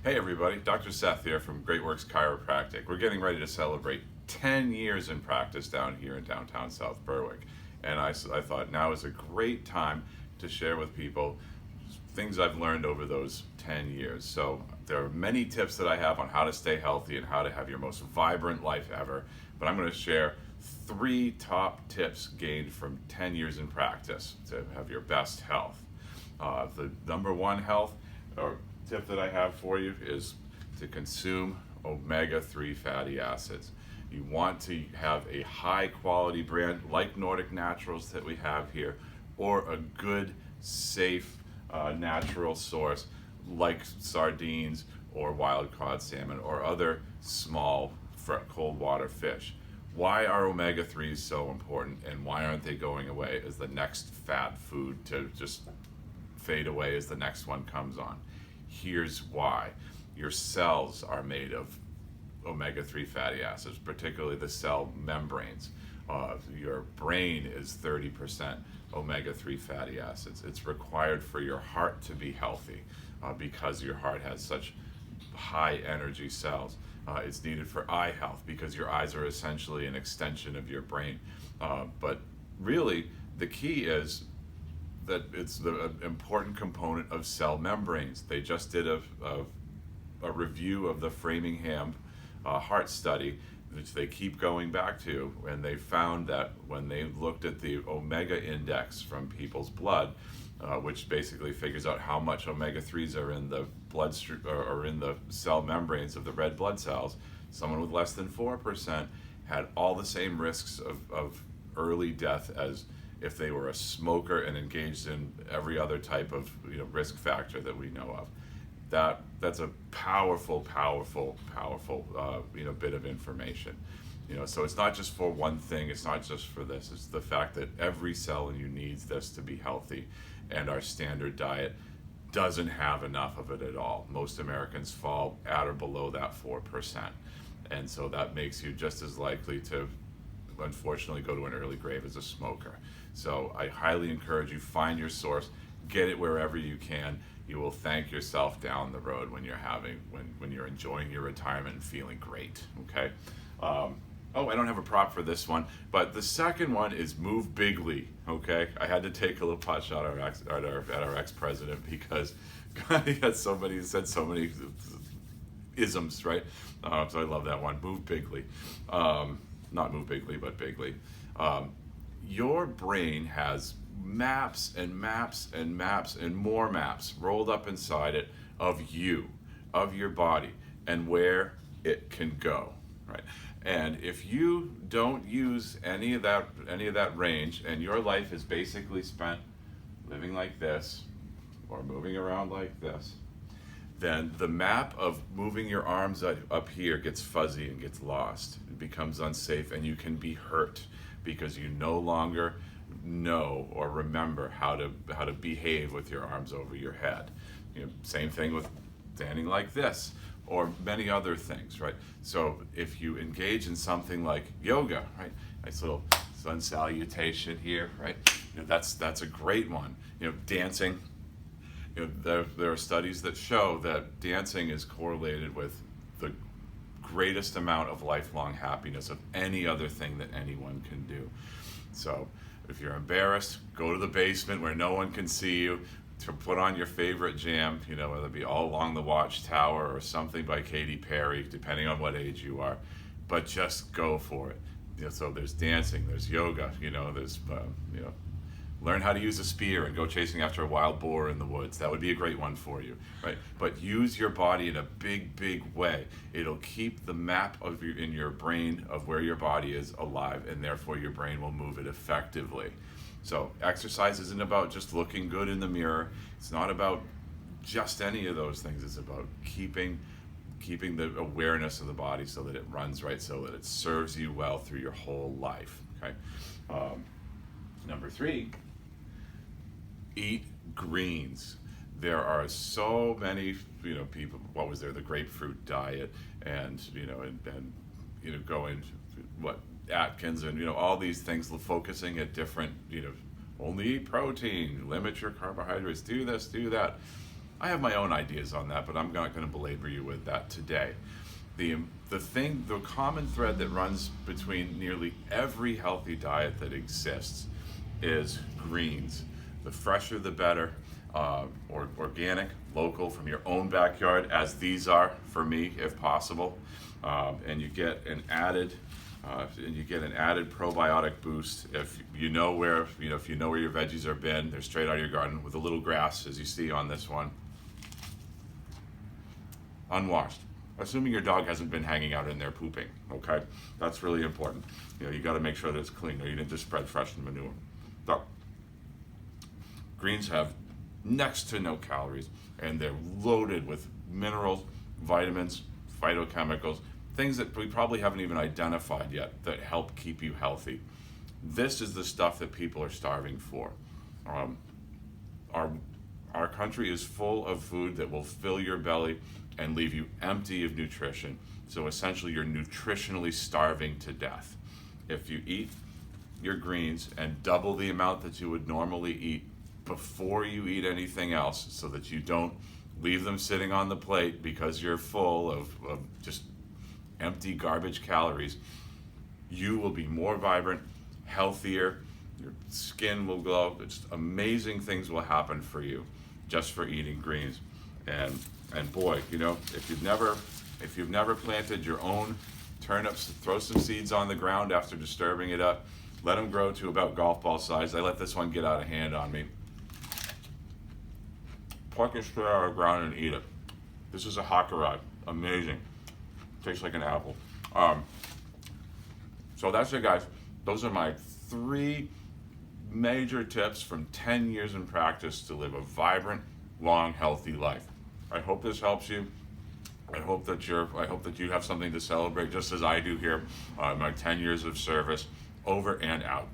Hey everybody, Dr. Seth here from Great Works Chiropractic. We're getting ready to celebrate 10 years in practice down here in downtown South Berwick. And I thought now is a great time to share with people things I've learned over those 10 years. So there are many tips that I have on how to stay healthy and how to have your most vibrant life ever. But I'm going to share 3 top tips gained from 10 years in practice to have your best health. The number one health or tip that I have for you is to consume omega-3 fatty acids. You want to have a high quality brand like Nordic Naturals that we have here, or a good, safe, natural source like sardines or wild caught salmon or other small cold water fish. Why are omega-3s so important, and why aren't they going away as the next fat food to just fade away as the next one comes on? Here's why. Your cells are made of omega-3 fatty acids, particularly the cell membranes. Your brain is 30% omega-3 fatty acids. It's required for your heart to be healthy because your heart has such high energy cells. It's needed for eye health because your eyes are essentially an extension of your brain. But really, the key is that it's the important component of cell membranes. They just did a review of the Framingham heart study, which they keep going back to, and they found that when they looked at the omega index from people's blood, which basically figures out how much omega-3s are in the bloodstream or in the cell membranes of the red blood cells, someone with less than 4% had all the same risks of early death as if they were a smoker and engaged in every other type of risk factor that we know of. That's a powerful bit of information. So it's not just for one thing. It's not just for this. It's the fact that every cell in you needs this to be healthy, and our standard diet doesn't have enough of it at all. Most Americans fall at or below that 4%, and so that makes you just as likely to, unfortunately, go to an early grave as a smoker. So I highly encourage you, find your source, get it wherever you can. You will thank yourself down the road when you're enjoying your retirement and feeling great. Okay. I don't have a prop for this one, but the second one is move bigly. Okay, I had to take a little pot shot at our ex-president because he had said so many isms, right? So I love that one. Move bigly, not move bigly, but bigly. Your brain has maps and maps and maps and more maps rolled up inside it of you, of your body, and where it can go, right? And if you don't use any of that range, and your life is basically spent living like this or moving around like this, then the map of moving your arms up here gets fuzzy and gets lost. It becomes unsafe, and you can be hurt because you no longer know or remember how to behave with your arms over your head. Same thing with standing like this or many other things, right? So if you engage in something like yoga, right? Nice little sun salutation here, right? That's a great one. Dancing. There are studies that show that dancing is correlated with the greatest amount of lifelong happiness of any other thing that anyone can do. So if you're embarrassed, go to the basement where no one can see you to put on your favorite jam, whether it be All Along the Watchtower or something by Katy Perry, depending on what age you are, but just go for it. So there's dancing, there's yoga, there's learn how to use a spear and go chasing after a wild boar in the woods. That would be a great one for you, right? But use your body in a big way. It'll keep the map in your brain of where your body is alive, and therefore your brain will move it effectively. So exercise isn't about just looking good in the mirror. It's not about just any of those things. It's about keeping the awareness of the body so that it runs right, so that it serves you well through your whole life. Okay. Number 3. Eat greens. There are so many, people. What was there? The grapefruit diet, and going what Atkins, and all these things, focusing at different, only eat protein, limit your carbohydrates, do this, do that. I have my own ideas on that, but I'm not going to belabor you with that today. The common thread that runs between nearly every healthy diet that exists is greens. The fresher the better, or organic, local, from your own backyard, as these are for me, if possible. And you get an added probiotic boost if you know where your veggies are been. They're straight out of your garden with a little grass, as you see on this one, unwashed. Assuming your dog hasn't been hanging out in there pooping, okay? That's really important. You got to make sure that it's clean, or you didn't just spread fresh manure. So, greens have next to no calories, and they're loaded with minerals, vitamins, phytochemicals, things that we probably haven't even identified yet that help keep you healthy. This is the stuff that people are starving for. Our country is full of food that will fill your belly and leave you empty of nutrition. So essentially, you're nutritionally starving to death. If you eat your greens and double the amount that you would normally eat before you eat anything else, so that you don't leave them sitting on the plate because you're full of just empty garbage calories, you will be more vibrant, healthier, your skin will glow. It's amazing things will happen for you just for eating greens. And boy, if you've never planted your own turnips, throw some seeds on the ground after disturbing it up. Let them grow to about golf ball size. I let this one get out of hand on me. Pluck it straight out of the ground and eat it. This is a hakarad. Amazing. Tastes like an apple. So that's it, guys. Those are my 3 major tips from 10 years in practice to live a vibrant, long, healthy life. I hope this helps you. I hope that you have something to celebrate, just as I do here. My 10 years of service, over and out.